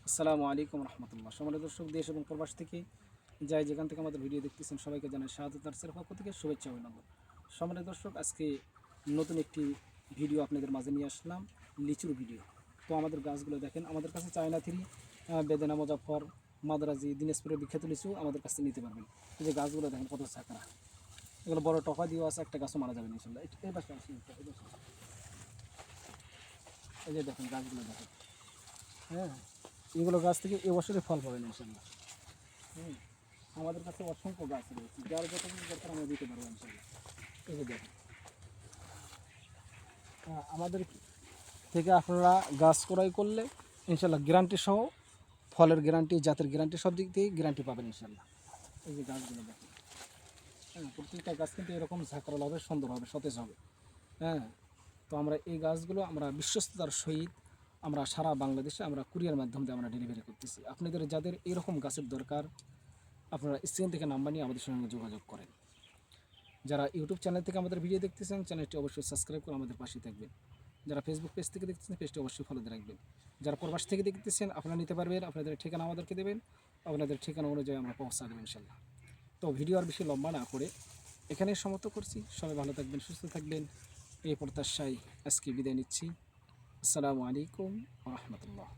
আসসালামু আলাইকুম রহমতুল্লাহ। সম্মানিত দর্শক, দেশ এবং প্রবাস থেকে যাই যেখান থেকে আমাদের ভিডিও দেখতেছেন সবাইকে জানাই শাহাদাত নার্সের পক্ষ থেকে শুভেচ্ছা অভিনন্দন। সম্মানিত দর্শক, আজকে নতুন একটি ভিডিও আপনাদের মাঝে নিয়ে আসলাম, লিচুর ভিডিও। তো আমাদের গাছগুলো দেখেন, আমাদের কাছে চায়না থ্রি, বেদেনা, মুজাফফর, মাদ্রাজি, দিনাজপুরের বিখ্যাত লিচু আমাদের কাছে নিতে পারবেন। এই যে গাছগুলো দেখেন কত ছাকরা, এগুলো বড় টকা দিয়েও আছে, একটা গাছও মারা যাবে না ইনশাল্লাহ। এই পাশে আসুন, এই যে দেখেন গাছগুলো দেখেন, হ্যাঁ, এগুলো গাছ থেকে এবছরে ফল পাবেন ইনশাল্লাহ। আমাদের কাছে অসংখ্য গাছ রয়েছে, যার যত কিছু দরকার আমরা দিতে পারবো ইনশাল্লাহ। এই যে দেখেন, আমাদের থেকে আপনারা গাছ ক্রয় করলে ইনশাল্লাহ গ্যারান্টি সহ, ফলের গ্যারান্টি, জাতের গ্যারান্টি, সব দিক থেকে গ্যারান্টি পাবেন ইনশাল্লাহ। এই যে গাছগুলো দেখেন, হ্যাঁ, প্রত্যেকটা গাছ কিন্তু এরকম ঝাঁকড়াল হবে, সুন্দর হবে, সতেজ হবে। হ্যাঁ, তো আমরা এই গাছগুলো আমরা বিশ্বস্ততার সহিত আমরা সারা বাংলাদেশে আমরা কুরিয়ার মাধ্যমে আমরা ডেলিভারি করতেছি। আপনাদের যাদের এরকম গাছের দরকার, আপনারা স্ক্রিন থেকে নাম্বার নিয়ে আমাদের সঙ্গে যোগাযোগ করেন। যারা ইউটিউব চ্যানেল থেকে আমাদের ভিডিও দেখতেছেন, চ্যানেলটি অবশ্যই সাবস্ক্রাইব করে আমাদের পাশে থাকবেন। যারা ফেসবুক পেজ থেকে দেখতেছেন, পেজটি অবশ্যই ফলো দিয়ে রাখবেন। যারা প্রবাস থেকে দেখতেছেন, আপনারা নিতে পারবেন, আপনাদের ঠিকানা আমাদেরকে দেবেন, আপনাদের ঠিকানা অনুযায়ী আমরা পৌঁছা দেবেন ইনশাল্লাহ। তো ভিডিও আর বেশি লম্বা না করে এখানেই সমাপ্ত করছি। সবাই ভালো থাকবেন, সুস্থ থাকবেন, এই প্রত্যাশায় আজকে বিদায় নিচ্ছি। আসসালামু আলাইকুম ওয়া রাহমাতুল্লাহ।